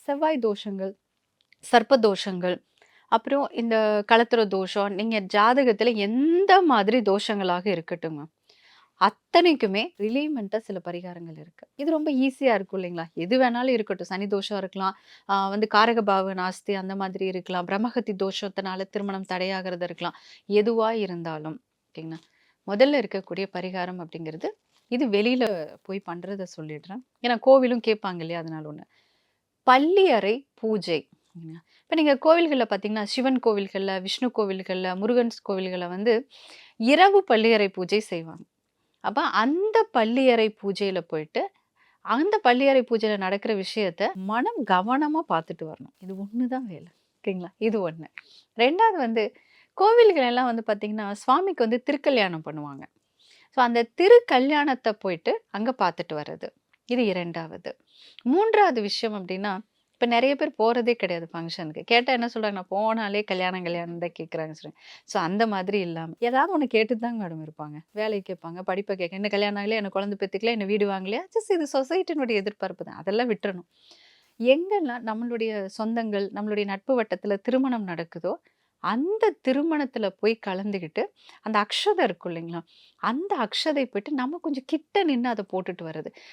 செவ்வாய் தோஷங்கள், சர்ப்ப தோஷங்கள், அப்புறம் இந்த களத்திர தோஷம், நீங்க ஜாதகத்துல எந்த மாதிரி தோஷங்களாக இருக்கட்டுங்க. அத்தனைக்குமே ரிலீவ்மென்ட்டா சில பரிகாரங்கள் இருக்கு. இது ரொம்ப ஈஸியா இருக்கும் இல்லைங்களா? எது வேணாலும் இருக்கட்டும். சனி தோஷம் இருக்கலாம், வந்து காரகபாவ நாஸ்தி அந்த மாதிரி இருக்கலாம், பிரம்மஹத்தி தோஷத்தினால திருமணம் தடையாகிறது இருக்கலாம். எதுவா இருந்தாலும் ஓகேங்களா? முதல்ல இருக்கக்கூடிய பரிகாரம் அப்படிங்கிறது, இது வெளியில போய் பண்றத சொல்லிடுறேன். ஏன்னா கோவிலும் கேட்பாங்க இல்லையா? அதனால ஒண்ணு. பள்ளி அறை பூஜை. இப்ப நீங்க கோவில்கள்ல பார்த்தீங்கன்னா, சிவன் கோவில்கள்ல, விஷ்ணு கோவில்கள்ல, முருகன் கோவில்கள்ல வந்து இரவு பள்ளியறை பூஜை செய்வாங்க. அப்ப அந்த பள்ளியறை பூஜையில போயிட்டு, அந்த பள்ளியறை பூஜையில நடக்கிற விஷயத்த மனம் கவனமா பார்த்துட்டு வரணும். இது ஒண்ணு தான் வேல. ஓகேங்களா? இது 1. 2வது வந்து கோவில்கள் எல்லாம் வந்து பார்த்தீங்கன்னா, சுவாமிக்கு வந்து திருக்கல்யாணம் பண்ணுவாங்க. ஸோ அந்த திருக்கல்யாணத்த போயிட்டு அங்க பார்த்துட்டு வர்றது. இது 2வது. 3வது விஷயம் அப்டின்னா, இப்ப நெறைய பேர் போறதே கிடையாது ஃபங்ஷனுக்கு. கேட்டா என்ன சொல்றாங்க, "நான் போனாலே கல்யாணம் கல்யாணம் தான் கேட்குறாங்க" சொல்றாங்க. ஸோ அந்த மாதிரி இல்லாம, ஏதாவது ஒண்ணு கேட்டுட்டு தாங்க மேடம் இருப்பாங்க. வேலைய கேட்பாங்க, படிப்ப கேட்க "இன்னும் கல்யாணம் ஆகலையா? இன்னும் குழந்தை பெத்துக்கலையா? இன்னும் வீடு வாங்கலையா?" ஜஸ்ட் இது சொசைட்டினுடைய எதிர்பார்ப்பு தான். அதெல்லாம் விட்டுறணும். எங்கெல்லாம் நம்மளுடைய சொந்தங்கள், நம்மளுடைய நட்பு வட்டத்துல திருமணம் நடக்குதோ, அந்த திருமணத்துல போய் கலந்துகிட்டு, அந்த அக்ஷதை இருக்கும் இல்லைங்களா? அந்த அக்ஷதை போயிட்டு நம்ம கொஞ்சம் கிட்ட நின்னு அத போட்டுட்டு வர்றது.